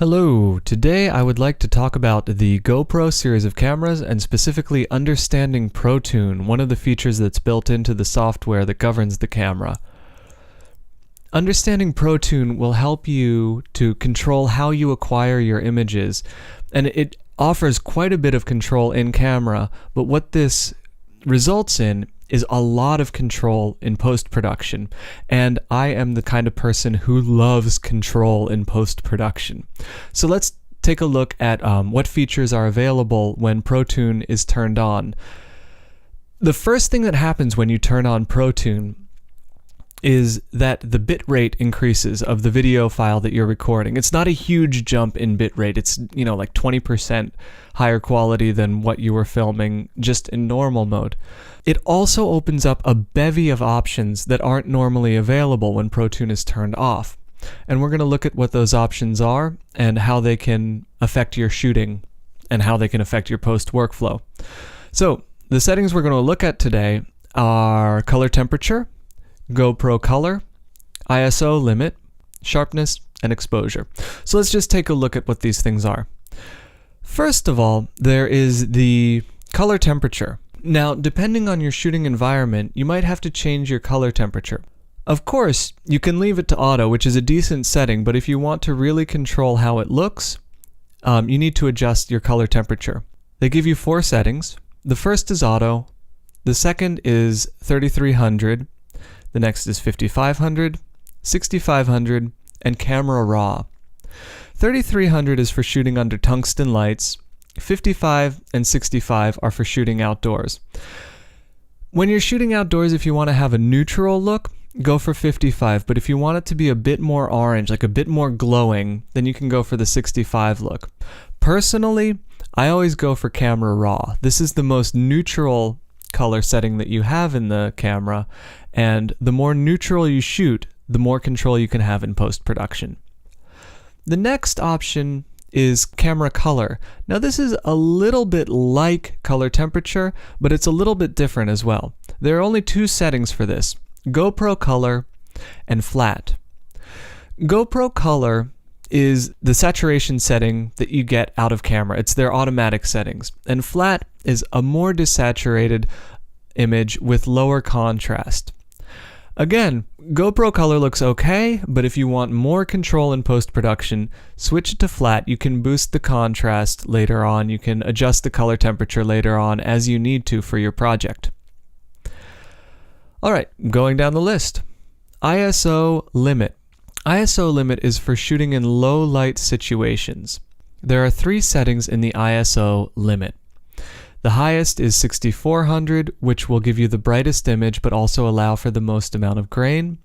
Hello, today I would like to talk about the GoPro series of cameras and specifically understanding Protune, one of the features that's built into the software that governs the camera. Understanding Protune will help you to control how you acquire your images, and it offers quite a bit of control in camera, but what this results in is a lot of control in post-production, and I am the kind of person who loves control in post-production. So let's take a look at what features are available when Protune is turned on. The first thing that happens when you turn on Protune is that the bitrate increases of the video file that you're recording. It's not a huge jump in bitrate. It's, like 20% higher quality than what you were filming just in normal mode. It also opens up a bevy of options that aren't normally available when Protune is turned off. And we're going to look at what those options are and how they can affect your shooting and how they can affect your post workflow. So the settings we're going to look at today are color temperature, GoPro color, ISO limit, sharpness, and exposure. So let's just take a look at what these things are. First of all, there is the color temperature. Now, depending on your shooting environment, you might have to change your color temperature. Of course, you can leave it to auto, which is a decent setting, but if you want to really control how it looks, you need to adjust your color temperature. They give you 4 settings. The first is auto, the second is 3300, the next is 5500, 6500, and camera raw. 3300 is for shooting under tungsten lights. 55 and 65 are for shooting outdoors. When you're shooting outdoors, if you want to have a neutral look, go for 55, but if you want it to be a bit more orange, like a bit more glowing, then you can go for the 65 look. Personally, I always go for camera raw. This is the most neutral color setting that you have in the camera, and the more neutral you shoot, the more control you can have in post-production. The next option is camera color. Now this is a little bit like color temperature, but it's a little bit different as well. There are only 2 settings for this: GoPro color and flat. GoPro color is the saturation setting that you get out of camera. It's their automatic settings. And flat is a more desaturated image with lower contrast. Again, GoPro color looks okay, but if you want more control in post-production, switch it to flat. You can boost the contrast later on. You can adjust the color temperature later on as you need to for your project. Alright, going down the list. ISO limit. ISO limit is for shooting in low light situations. There are 3 settings in the ISO limit. The highest is 6400, which will give you the brightest image but also allow for the most amount of grain.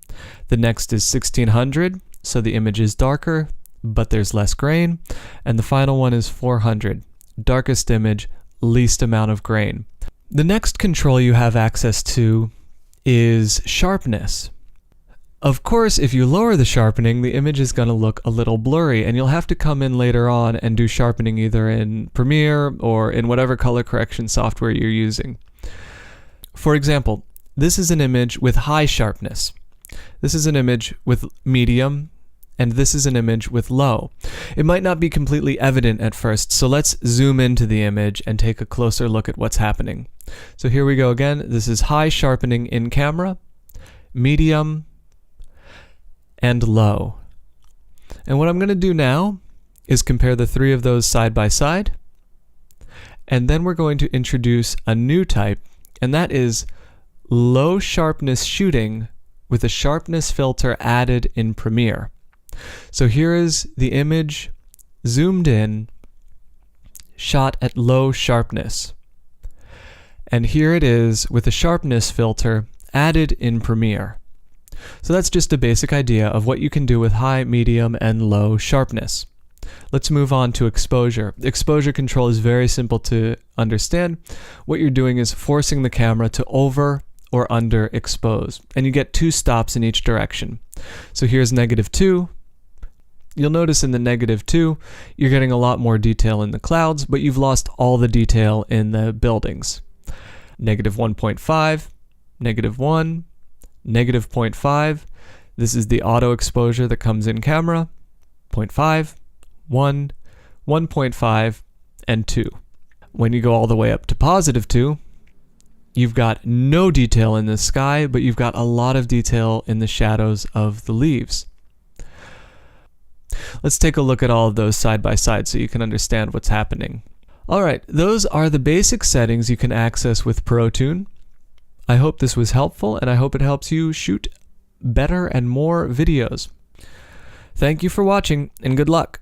The next is 1600, so the image is darker but there's less grain. And the final one is 400, darkest image, least amount of grain. The next control you have access to is sharpness. Of course, if you lower the sharpening, the image is going to look a little blurry, and you'll have to come in later on and do sharpening either in Premiere or in whatever color correction software you're using. For example, this is an image with high sharpness. This is an image with medium, and this is an image with low. It might not be completely evident at first, so let's zoom into the image and take a closer look at what's happening. So here we go again. This is high sharpening in camera, medium, and low. And what I'm going to do now is compare the 3 of those side by side, and then we're going to introduce a new type, and that is low sharpness shooting with a sharpness filter added in Premiere. So here is the image zoomed in, shot at low sharpness. And here it is with a sharpness filter added in Premiere. So that's just a basic idea of what you can do with high, medium, and low sharpness. Let's move on to exposure. Exposure control is very simple to understand. What you're doing is forcing the camera to over or under expose, and you get 2 stops in each direction. So here's -2. You'll notice in the -2, you're getting a lot more detail in the clouds, but you've lost all the detail in the buildings. -1.5, -1, -0.5. This is the auto exposure that comes in camera. 0.5, 1, 1.5, and 2. When you go all the way up to positive 2, you've got no detail in the sky, but you've got a lot of detail in the shadows of the leaves. Let's take a look at all of those side by side so you can understand what's happening. Alright, those are the basic settings you can access with Protune. I hope this was helpful, and I hope it helps you shoot better and more videos. Thank you for watching, and good luck!